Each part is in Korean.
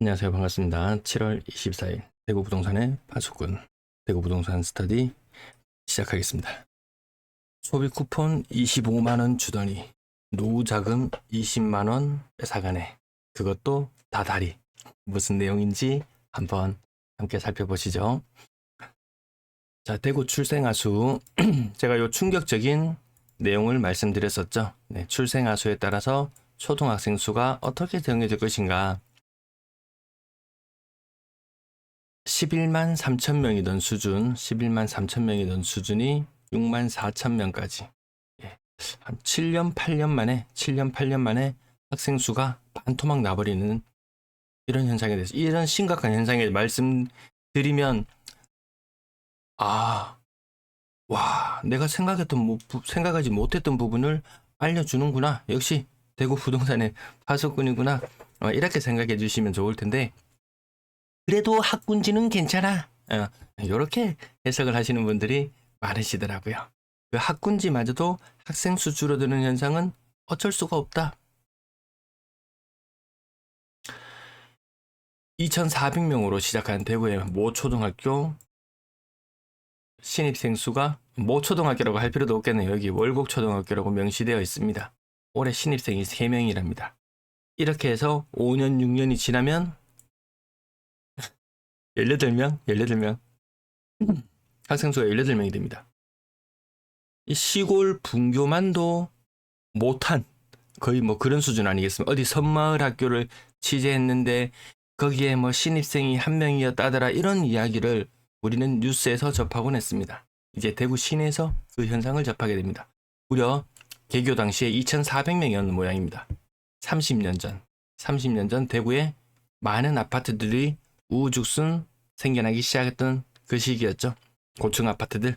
안녕하세요. 반갑습니다. 7월 24일 대구 부동산의 파수꾼 대구 부동산 스터디 시작하겠습니다. 소비 쿠폰 25만 원 주더니 노후 자금 20만 원 뺏어가네. 그것도 다달이. 무슨 내용인지 한번 함께 살펴보시죠. 자, 대구 출생아수 제가 요 충격적인 내용을 말씀드렸었죠. 네, 출생아수에 따라서 초등학생 수가 어떻게 정해질 것인가. 11만 3천 명이던 수준, 11만 3천 명이던 수준이 6만 4천 명까지. 예, 한 7년, 8년 만에 학생 수가 반토막 나버리는 이런 현상에 대해서, 이런 심각한 현상에 말씀드리면, 아, 와, 내가 생각하지 못했던 부분을 알려주는구나. 역시 대구 부동산의 파수꾼이구나. 이렇게 생각해 주시면 좋을 텐데, 그래도 학군지는 괜찮아. 이렇게 해석을 하시는 분들이 많으시더라고요. 그 학군지마저도 학생 수 줄어드는 현상은 어쩔 수가 없다. 2,400명으로 시작한 대구의 모 초등학교 신입생 수가 모 초등학교라고 할 필요도 없겠네요. 여기 월곡 초등학교라고 명시되어 있습니다. 올해 신입생이 3명이랍니다. 이렇게 해서 5년, 6년이 지나면 18명. 학생 수가 18명이 됩니다. 이 시골 분교만도 못한 거의 뭐 그런 수준 아니겠습니까? 어디 섬마을 학교를 취재했는데 거기에 뭐 신입생이 한 명이었다더라 이런 이야기를 우리는 뉴스에서 접하곤 했습니다. 이제 대구 시내에서 그 현상을 접하게 됩니다. 무려 개교 당시에 2,400명이었는 모양입니다. 30년 전 대구에 많은 아파트들이 우후죽순 생겨나기 시작했던 그 시기였죠. 고층 아파트들.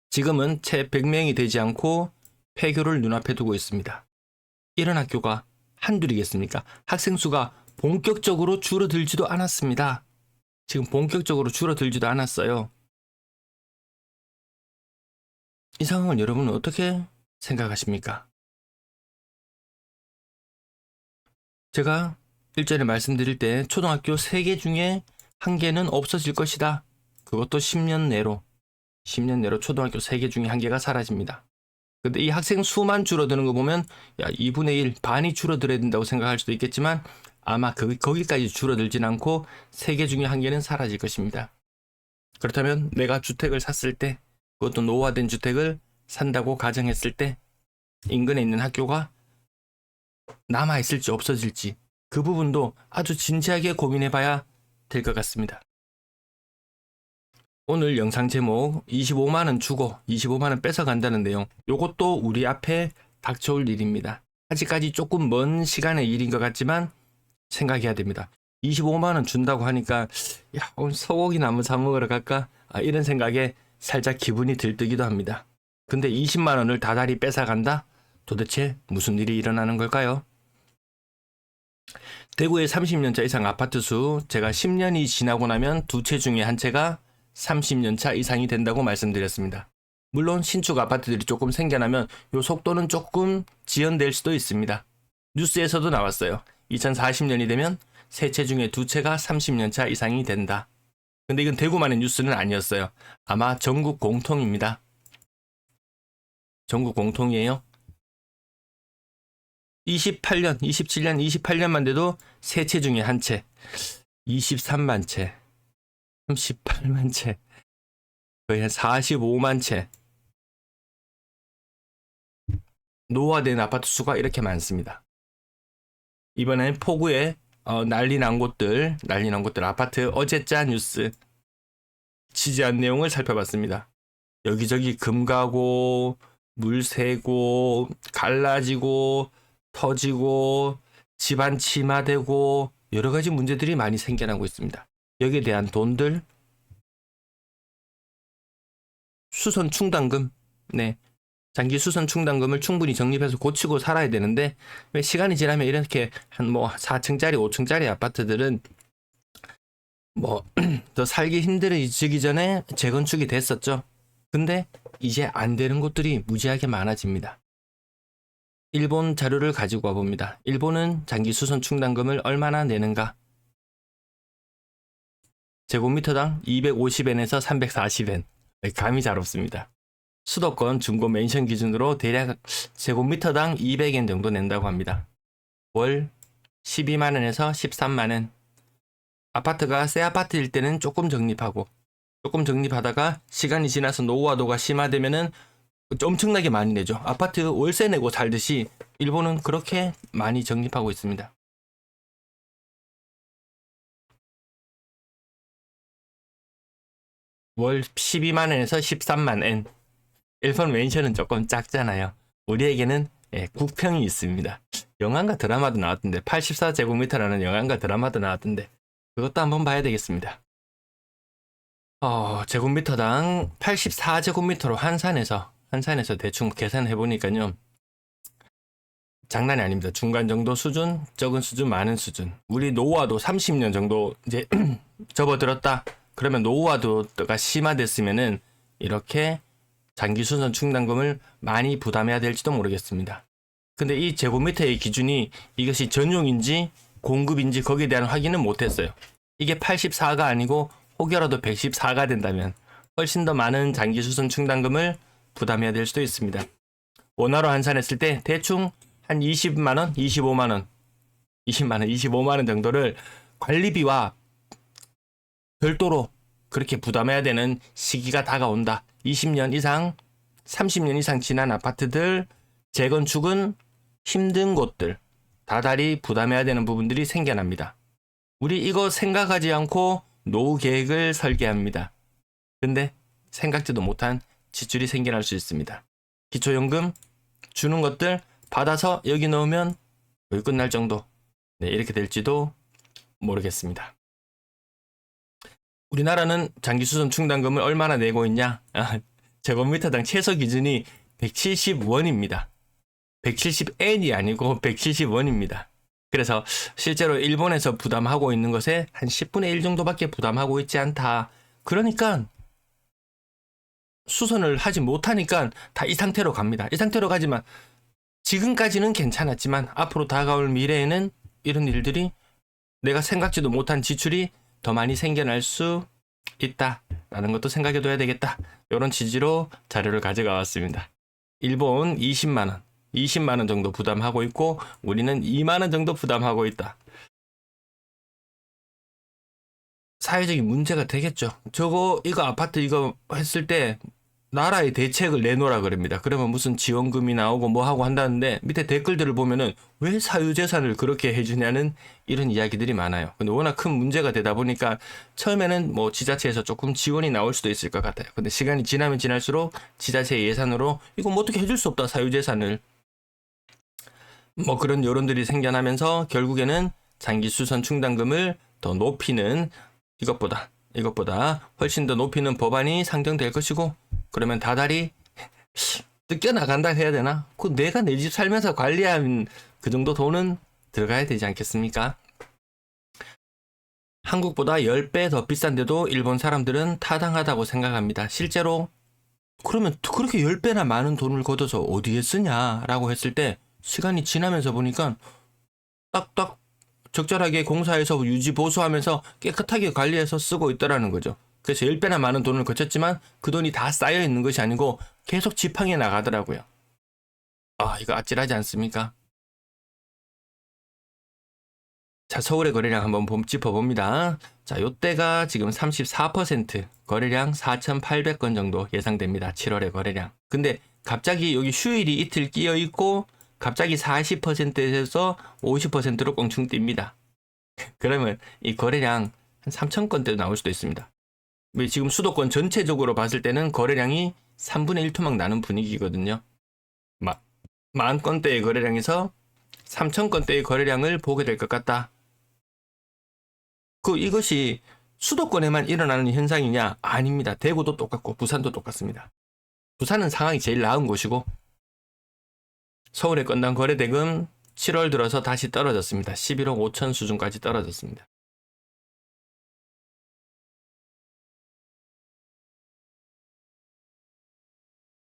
지금은 채 100명이 되지 않고 폐교를 눈앞에 두고 있습니다. 이런 학교가 한둘이겠습니까? 학생 수가 본격적으로 줄어들지도 않았습니다. 지금 본격적으로 줄어들지도 않았어요. 이 상황을 여러분은 어떻게 생각하십니까? 제가 일전에 말씀드릴 때 초등학교 3개 중에 1개는 없어질 것이다. 그것도 10년 내로 초등학교 3개 중에 1개가 사라집니다. 근데 이 학생 수만 줄어드는 거 보면 야 2분의 1 반이 줄어들어야 된다고 생각할 수도 있겠지만 아마 거기까지 줄어들진 않고 3개 중에 1개는 사라질 것입니다. 그렇다면 내가 주택을 샀을 때 그것도 노후화된 주택을 산다고 가정했을 때 인근에 있는 학교가 남아있을지 없어질지 그 부분도 아주 진지하게 고민해봐야 될 것 같습니다. 오늘 영상 제목 25만원 주고 25만원 뺏어간다는 내용, 요것도 우리 앞에 닥쳐올 일입니다. 아직까지 조금 먼 시간의 일인 것 같지만 생각해야 됩니다. 25만원 준다고 하니까 야 오늘 소고기나 한번 사 먹으러 갈까? 이런 생각에 살짝 기분이 들뜨기도 합니다. 근데 20만원을 다달이 뺏어간다? 도대체 무슨 일이 일어나는 걸까요? 대구의 30년차 이상 아파트 수, 제가 10년이 지나고 나면 2채 중에 1채가 30년차 이상이 된다고 말씀드렸습니다. 물론 신축 아파트들이 조금 생겨나면 요 속도는 조금 지연될 수도 있습니다. 뉴스에서도 나왔어요. 2040년이 되면 3채 중에 2채가 30년차 이상이 된다. 근데 이건 대구만의 뉴스는 아니었어요. 아마 전국 공통입니다. 전국 공통이에요. 28년, 27년, 28년만 돼도 3채 중에 1채, 23만 채, 38만 채, 거의 한 45만 채. 노후화된 아파트 수가 이렇게 많습니다. 이번엔 포구에 난리 난 곳들 아파트 어제자 뉴스 취재한 내용을 살펴봤습니다. 여기저기 금 가고 물 새고 갈라지고 터지고 집안 침하되고 여러 가지 문제들이 많이 생겨나고 있습니다. 여기에 대한 돈들, 수선 충당금, 네, 장기 수선 충당금을 충분히 적립해서 고치고 살아야 되는데 왜 시간이 지나면 이렇게 한 뭐 4층짜리 5층짜리 아파트들은 뭐 더 살기 힘들어지기 전에 재건축이 됐었죠. 근데 이제 안 되는 곳들이 무지하게 많아집니다. 일본 자료를 가지고 와봅니다. 일본은 장기 수선 충당금을 얼마나 내는가? 제곱미터당 250엔에서 340엔. 감이 잘 없습니다. 수도권 중고 맨션 기준으로 대략 제곱미터당 200엔 정도 낸다고 합니다. 월 12만원에서 13만원. 아파트가 새 아파트일 때는 조금 적립하다가 시간이 지나서 노후화도가 심화되면은 엄청나게 많이 내죠. 아파트 월세 내고 살듯이 일본은 그렇게 많이 적립하고 있습니다. 월 12만원에서 13만엔. 일본 맨션은 조금 작잖아요. 우리에게는 국평이 있습니다. 영화인가 드라마도 나왔던데 84제곱미터라는 영화인가 드라마도 나왔던데 그것도 한번 봐야 되겠습니다. 제곱미터당 84제곱미터로 한산해서 대충 계산해 보니까요. 장난이 아닙니다. 중간 정도 수준, 적은 수준, 많은 수준. 우리 노후화도 30년 정도 이제 접어들었다. 그러면 노후화도가 심화됐으면은 이렇게 장기 수선 충당금을 많이 부담해야 될지도 모르겠습니다. 근데 이 제곱미터의 기준이 이것이 전용인지 공급인지 거기에 대한 확인은 못했어요. 이게 84가 아니고 혹여라도 114가 된다면 훨씬 더 많은 장기 수선 충당금을 부담해야 될 수도 있습니다. 원화로 환산했을 때 대충 한 20만원, 25만원, 20만원, 25만원 정도를 관리비와 별도로 그렇게 부담해야 되는 시기가 다가온다. 20년 이상, 30년 이상 지난 아파트들, 재건축은 힘든 곳들, 다달이 부담해야 되는 부분들이 생겨납니다. 우리 이거 생각하지 않고 노후 계획을 설계합니다. 근데 생각지도 못한 지출이 생겨날 수 있습니다. 기초연금 주는 것들 받아서 여기 넣으면 여기 끝날 정도. 네, 이렇게 될지도 모르겠습니다. 우리나라는 장기수선 충당금을 얼마나 내고 있냐? 제곱미터당 최소 기준이 170원입니다. 170엔이 아니고 170원입니다. 그래서 실제로 일본에서 부담하고 있는 것에 한 10분의 1 정도밖에 부담하고 있지 않다. 그러니까 수선을 하지 못하니까 다 이 상태로 갑니다. 이 상태로 가지만 지금까지는 괜찮았지만 앞으로 다가올 미래에는 이런 일들이 내가 생각지도 못한 지출이 더 많이 생겨날 수 있다라는 것도 생각해둬야 되겠다. 이런 취지로 자료를 가져가 왔습니다. 일본 20만원 정도 부담하고 있고 우리는 2만원 정도 부담하고 있다. 사회적인 문제가 되겠죠. 이거 아파트 이거 했을 때 나라의 대책을 내놓으라 그럽니다. 그러면 무슨 지원금이 나오고 뭐 하고 한다는데 밑에 댓글들을 보면은 왜 사유재산을 그렇게 해주냐는 이런 이야기들이 많아요. 근데 워낙 큰 문제가 되다 보니까 처음에는 뭐 지자체에서 조금 지원이 나올 수도 있을 것 같아요. 근데 시간이 지나면 지날수록 지자체 예산으로 이거 뭐 어떻게 해줄 수 없다 사유재산을 뭐 그런 여론들이 생겨나면서 결국에는 장기 수선 충당금을 더 높이는 이것보다 훨씬 더 높이는 법안이 상정될 것이고 그러면 다달이 뜯겨나간다 해야 되나? 그 내가 내 집 살면서 관리한 그 정도 돈은 들어가야 되지 않겠습니까? 한국보다 10배 더 비싼데도 일본 사람들은 타당하다고 생각합니다. 실제로 그러면 그렇게 10배나 많은 돈을 걷어서 어디에 쓰냐라고 했을 때 시간이 지나면서 보니까 딱딱 적절하게 공사해서 유지 보수하면서 깨끗하게 관리해서 쓰고 있더라는 거죠. 그래서 10배나 많은 돈을 거쳤지만 그 돈이 다 쌓여 있는 것이 아니고 계속 지팡이에 나가더라고요. 이거 아찔하지 않습니까? 자, 서울의 거래량 한번 짚어봅니다. 자, 요때가 지금 34% 거래량 4,800건 정도 예상됩니다. 7월의 거래량. 근데 갑자기 여기 휴일이 이틀 끼어 있고 갑자기 40%에서 50%로 껑충 뜁니다. 그러면 이 거래량 한 3,000건대 나올 수도 있습니다. 지금 수도권 전체적으로 봤을 때는 거래량이 3분의 1 토막 나는 분위기거든요. 10,000건대의 거래량에서 3,000건대의 거래량을 보게 될 것 같다. 이것이 수도권에만 일어나는 현상이냐? 아닙니다. 대구도 똑같고 부산도 똑같습니다. 부산은 상황이 제일 나은 곳이고 서울의 건당 거래대금 7월 들어서 다시 떨어졌습니다. 11억 5천 수준까지 떨어졌습니다.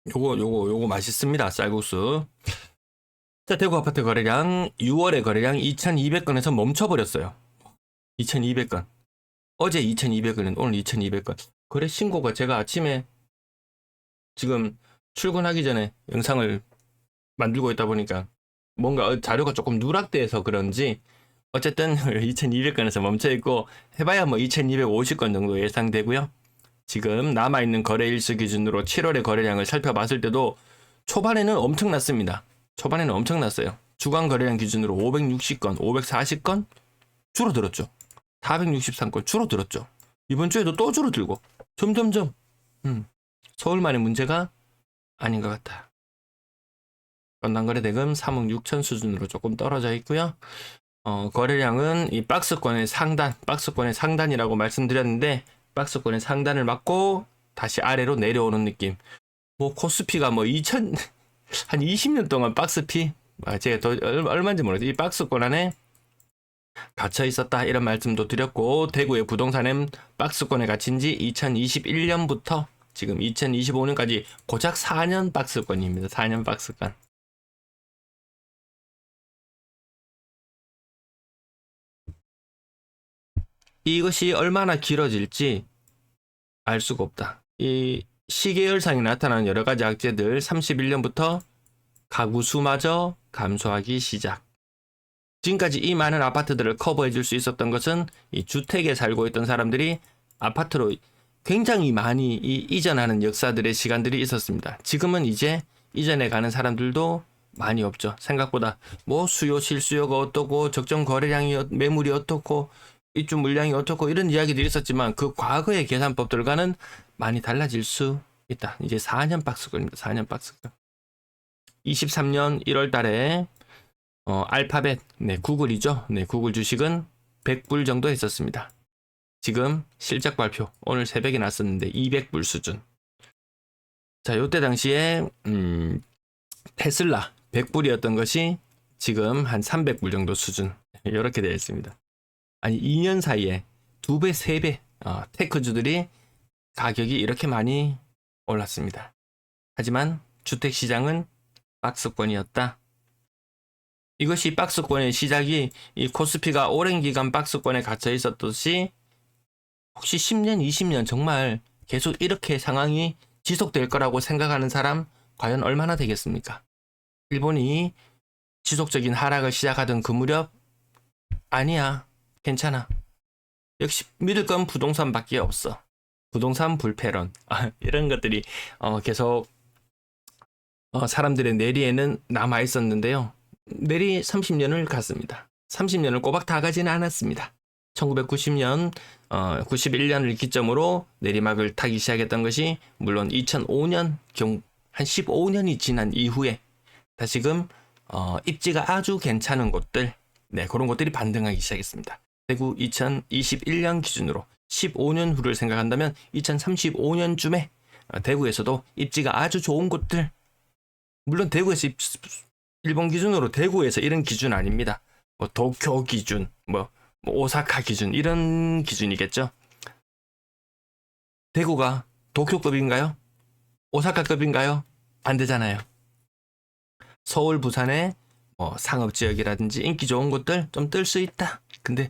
요거 맛있습니다. 쌀국수. 자, 대구 아파트 거래량 6월의 거래량 2,200건에서 멈춰버렸어요. 2,200건. 어제 2,200건, 오늘 2,200건. 거래 신고가 제가 아침에 지금 출근하기 전에 영상을 만들고 있다 보니까 뭔가 자료가 조금 누락돼서 그런지 어쨌든 2,200건에서 멈춰있고 해봐야 뭐 2,250건 정도 예상되고요. 지금 남아있는 거래 일수 기준으로 7월의 거래량을 살펴봤을 때도 초반에는 엄청났습니다. 초반에는 엄청났어요. 주간 거래량 기준으로 560건, 540건 줄어들었죠. 463건 줄어들었죠. 이번 주에도 또 줄어들고 점점점 서울만의 문제가 아닌 것 같다. 건당거래 대금 3억 6천 수준으로 조금 떨어져 있고요. 거래량은 이 박스권의 상단이라고 말씀드렸는데 박스권의 상단을 맞고 다시 아래로 내려오는 느낌. 뭐 코스피가 뭐 2000 한 20년 동안 박스피 제가 더 얼마인지 모르겠어요. 이 박스권 안에 갇혀 있었다 이런 말씀도 드렸고 대구의 부동산은 박스권에 갇힌 지 2021년부터 지금 2025년까지 고작 4년 박스권입니다. 4년 박스권. 이것이 얼마나 길어질지 알 수가 없다. 이 시계열상에 나타나는 여러 가지 악재들 31년부터 가구 수마저 감소하기 시작. 지금까지 이 많은 아파트들을 커버해 줄 수 있었던 것은 이 주택에 살고 있던 사람들이 아파트로 굉장히 많이 이전하는 역사들의 시간들이 있었습니다. 지금은 이제 이전에 가는 사람들도 많이 없죠. 생각보다 뭐 수요 실수요가 어떻고 적정 거래량이 매물이 어떻고 입주 물량이 어떻고 이런 이야기들이 있었지만 그 과거의 계산법들과는 많이 달라질 수 있다. 이제 4년 박스권입니다. 4년 박스권. 23년 1월 달에 알파벳, 구글이죠. 구글 주식은 100불 정도 했었습니다. 지금 실적 발표 오늘 새벽에 났었는데 200불 수준. 자, 요때 당시에 테슬라 100불이었던 것이 지금 한 300불 정도 수준. 이렇게 되어 있습니다. 아니 2년 사이에 2배, 3배 테크주들이 가격이 이렇게 많이 올랐습니다. 하지만 주택시장은 박스권이었다. 이것이 박스권의 시작이 이 코스피가 오랜 기간 박스권에 갇혀 있었듯이 혹시 10년, 20년 정말 계속 이렇게 상황이 지속될 거라고 생각하는 사람 과연 얼마나 되겠습니까? 일본이 지속적인 하락을 시작하던 그 무렵 아니야. 괜찮아. 역시 믿을 건 부동산밖에 없어. 부동산 불패론. 이런 것들이 계속 사람들의 뇌리에는 남아 있었는데요. 내리 30년을 갔습니다. 30년을 꼬박 다 가지는 않았습니다. 1990년, 91년을 기점으로 내리막을 타기 시작했던 것이 물론 2005년 한 15년이 지난 이후에 다시금 입지가 아주 괜찮은 곳들, 그런 곳들이 반등하기 시작했습니다. 대구 2021년 기준으로 15년 후를 생각한다면 2035년쯤에 대구에서도 입지가 아주 좋은 곳들, 물론 대구에서 일본 기준으로 대구에서 이런 기준 아닙니다. 뭐 도쿄 기준, 뭐 오사카 기준 이런 기준이겠죠. 대구가 도쿄급인가요? 오사카급인가요? 안 되잖아요. 서울, 부산의 상업지역이라든지 인기 좋은 곳들 좀 뜰 수 있다. 근데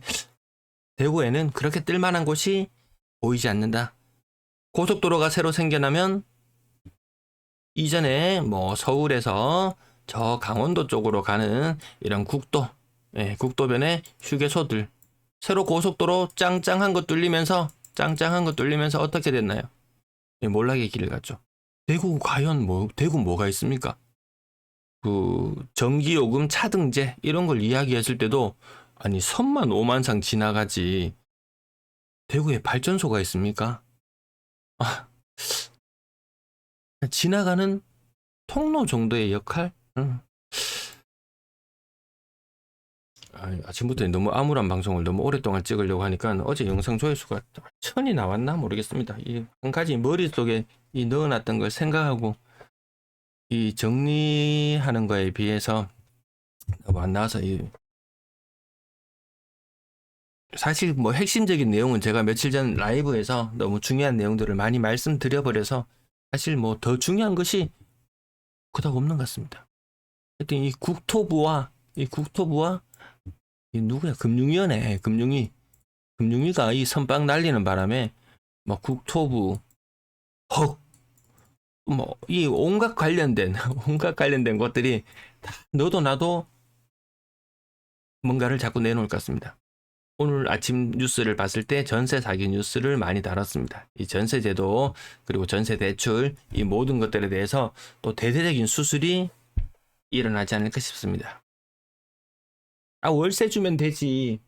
대구에는 그렇게 뜰만한 곳이 보이지 않는다. 고속도로가 새로 생겨나면 이전에 서울에서 저 강원도 쪽으로 가는 이런 국도변의 휴게소들 새로 고속도로 짱짱한 거 뚫리면서 어떻게 됐나요? 몰락의 길을 갔죠. 대구 과연 대구 뭐가 있습니까? 그 전기요금 차등제 이런 걸 이야기했을 때도 아니 선만 5만상 지나가지 대구에 발전소가 있습니까? 지나가는 통로 정도의 역할? 아침부터 너무 암울한 방송을 너무 오랫동안 찍으려고 하니까 어제 영상 조회수가 1000이 나왔나 모르겠습니다. 이 한 가지 머릿속에 넣어놨던 걸 생각하고 이 정리하는 거에 비해서 너무 안 나와서 사실 핵심적인 내용은 제가 며칠 전 라이브에서 너무 중요한 내용들을 많이 말씀드려버려서 사실 더 중요한 것이 그닥 없는 것 같습니다. 하여튼 이 국토부와 이 누구야? 금융위원회, 금융위가 이 선빵 날리는 바람에 뭐 국토부, 헉, 뭐 이 온갖 관련된 온갖 관련된 것들이 다 너도 나도 뭔가를 자꾸 내놓을 것 같습니다. 오늘 아침 뉴스를 봤을 때 전세 사기 뉴스를 많이 다뤘습니다. 이 전세제도 그리고 전세 대출 이 모든 것들에 대해서 또 대대적인 수술이 일어나지 않을까 싶습니다. 아, 월세 주면 되지.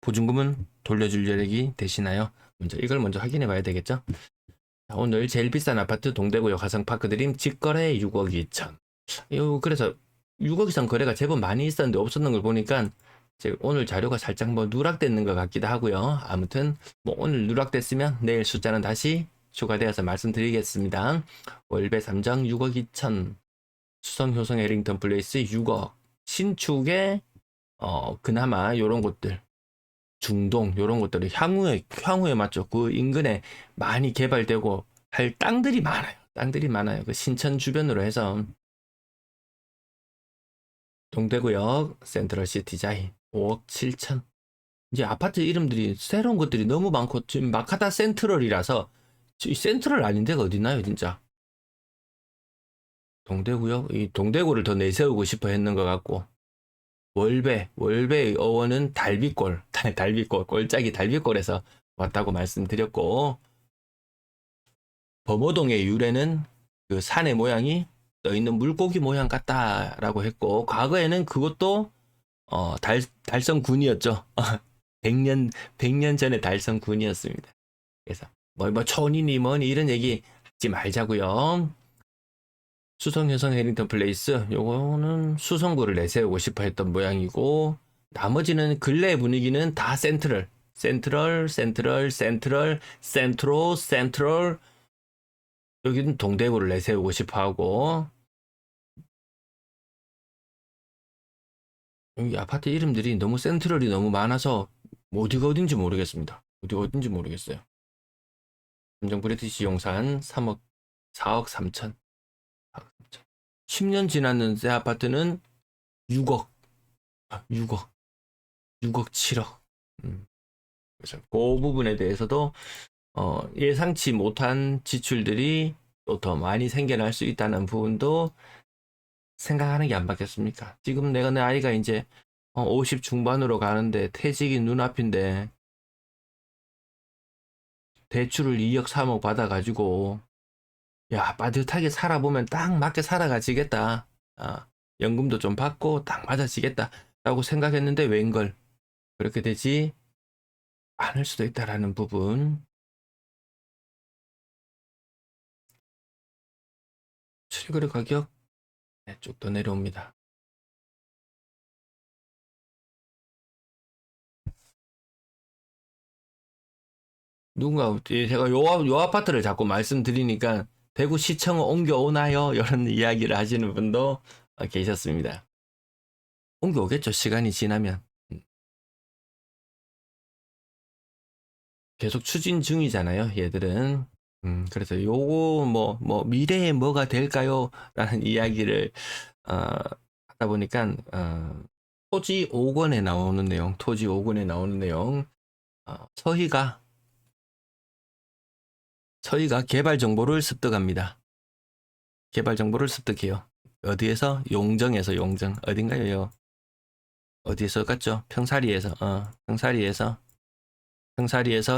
보증금은 돌려줄 여력이 되시나요? 이걸 먼저 확인해 봐야 되겠죠? 자, 오늘 제일 비싼 아파트 동대구역 화성파크드림 직거래 6억 2천. 그래서 6억 이상 거래가 제법 많이 있었는데 없었는 걸 보니까 오늘 자료가 살짝 뭐 누락됐는 것 같기도 하고요. 아무튼 뭐 오늘 누락됐으면 내일 숫자는 다시 추가되어서 말씀드리겠습니다. 월배 3정 6억 2천, 수성 효성 에링턴 플레이스 6억, 신축에 그나마 요런 곳들, 중동 요런 것들이 향후에 맞죠. 그 인근에 많이 개발되고 할 땅들이 많아요. 그 신천 주변으로 해서 동대구역 센트럴시티자이 5억 7천. 이제 아파트 이름들이 새로운 것들이 너무 많고 지금 마카다 센트럴이라서 이 센트럴 아닌 데가 어딨나요 진짜. 동대구역 이 동대구를 더 내세우고 싶어 했는 것 같고, 월배 어원은 달빛골 꼴짝이 달빛골에서 왔다고 말씀드렸고, 범어동의 유래는 그 산의 모양이 떠 있는 물고기 모양 같다라고 했고, 과거에는 그것도 달성군이었죠. 100년 전에 달성군이었습니다. 그래서 뭐 촌이니 뭐니 이런 얘기 하지 말자고요. 수성 효성 해링턴 플레이스 요거는 수성구를 내세우고 싶어 했던 모양이고, 나머지는 근래 분위기는 다 센트럴 여기는 동대구를 내세우고 싶어 하고, 여기 아파트 이름들이 너무 센트럴이 너무 많아서 어디가 어딘지 모르겠습니다. 어디가 어딘지 모르겠어요. 삼성 브리티시 용산 4억 3천. 10년 지났는 새 아파트는 6억 7억. 그래서 그 부분에 대해서도 예상치 못한 지출들이 또 더 많이 생겨날 수 있다는 부분도 생각하는 게 안 바뀌었습니까? 지금 내 아이가 이제 50 중반으로 가는데 퇴직이 눈앞인데 대출을 2억 3억 받아가지고 야 빠듯하게 살아보면 딱 맞게 살아가지겠다. 연금도 좀 받고 딱 맞아지겠다 라고 생각했는데 웬걸 그렇게 되지 않을 수도 있다라는 부분. 실거래 가격 쭉 더 내려옵니다. 누군가 제가 요 아파트를 자꾸 말씀드리니까 대구시청 옮겨오나요? 이런 이야기를 하시는 분도 계셨습니다. 옮겨오겠죠. 시간이 지나면. 계속 추진 중이잖아요. 얘들은. 그래서 요거 뭐 미래에 뭐가 될까요? 라는 이야기를 하다 보니까 토지 5권에 나오는 내용, 서희가 개발 정보를 습득합니다. 개발 정보를 습득해요. 어디에서? 용정. 어딘가요? 어디에서 갔죠? 평사리에서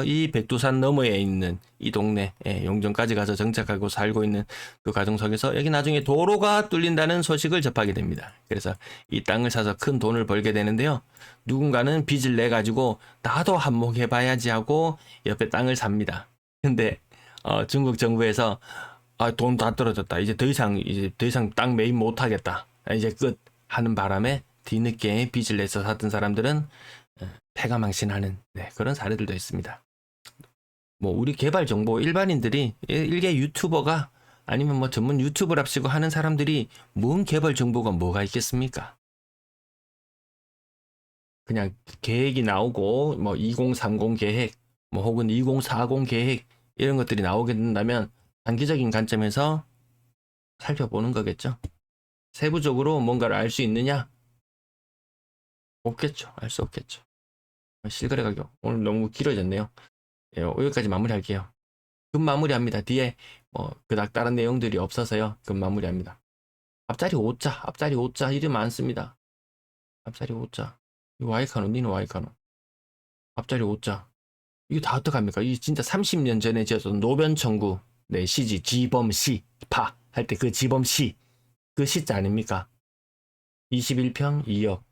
이 백두산 너머에 있는 이 동네, 용정까지 가서 정착하고 살고 있는 그 가정 속에서 여기 나중에 도로가 뚫린다는 소식을 접하게 됩니다. 그래서 이 땅을 사서 큰 돈을 벌게 되는데요. 누군가는 빚을 내 가지고 나도 한몫해봐야지 하고 옆에 땅을 삽니다. 근데 중국 정부에서 돈 다 떨어졌다. 이제 더 이상 땅 매입 못 하겠다. 이제 끝 하는 바람에 뒤늦게 빚을 내서 샀던 사람들은 패가 망신하는 그런 사례들도 있습니다. 뭐 우리 개발 정보 일반인들이 일개 유튜버가 아니면 뭐 전문 유튜브랍시고 하는 사람들이 뭔 개발 정보가 뭐가 있겠습니까? 그냥 계획이 나오고 뭐 2030 계획 뭐 혹은 2040 계획 이런 것들이 나오게 된다면 단기적인 관점에서 살펴보는 거겠죠. 세부적으로 뭔가를 알 수 있느냐? 없겠죠. 알 수 없겠죠. 실거래 가격 오늘 너무 길어졌네요. 예, 여기까지 마무리할게요. 금 마무리합니다. 뒤에 뭐 그닥 다른 내용들이 없어서요. 금 마무리합니다. 앞자리 5자, 앞자리 5자 이름 많습니다. 앞자리 5자. 이 와이카노, 니는 와이카노. 앞자리 5자. 이거 다 어떡합니까? 이 진짜 30년 전에 지었던 노변 청구, 네, 시지, 지범시, 파, 할 때 그 지범시, 그 시자 아닙니까? 21평 2억.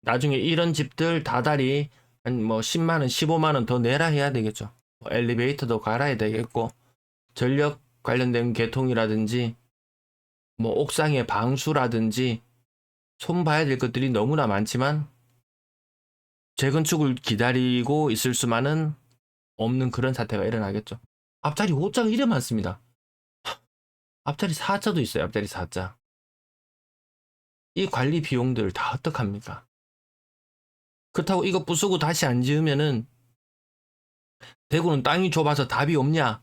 나중에 이런 집들 다달이 한 뭐 10만원, 15만원 더 내라 해야 되겠죠. 엘리베이터도 갈아야 되겠고, 전력 관련된 개통이라든지, 뭐 옥상의 방수라든지, 손 봐야 될 것들이 너무나 많지만, 재건축을 기다리고 있을 수만은 없는 그런 사태가 일어나겠죠. 앞자리 5자가 이래 많습니다. 앞자리 4자도 있어요. 앞자리 4자. 이 관리 비용들 다 어떡합니까? 그렇다고 이거 부수고 다시 안 지으면은 대구는 땅이 좁아서 답이 없냐?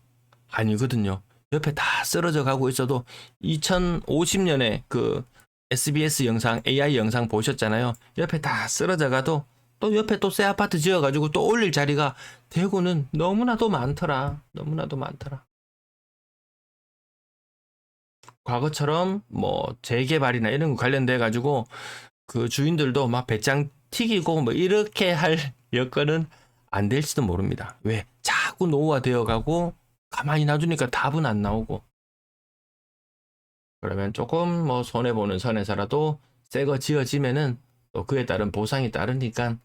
아니거든요. 옆에 다 쓰러져 가고 있어도 2050년에 그 SBS 영상, AI 영상 보셨잖아요. 옆에 다 쓰러져 가도 또 옆에 또 새 아파트 지어가지고 또 올릴 자리가 대구는 너무나도 많더라. 너무나도 많더라. 과거처럼 뭐 재개발이나 이런 거 관련돼 가지고 그 주인들도 막 배짱 튀기고 뭐 이렇게 할 여건은 안 될지도 모릅니다. 왜? 자꾸 노후화되어 가고 가만히 놔두니까 답은 안 나오고. 그러면 조금 뭐 손해보는 선에서라도 새 거 지어지면은 또 그에 따른 보상이 따르니까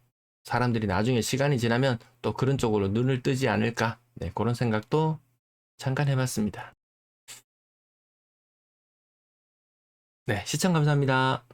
사람들이 나중에 시간이 지나면 또 그런 쪽으로 눈을 뜨지 않을까. 네, 그런 생각도 잠깐 해봤습니다. 네, 시청 감사합니다.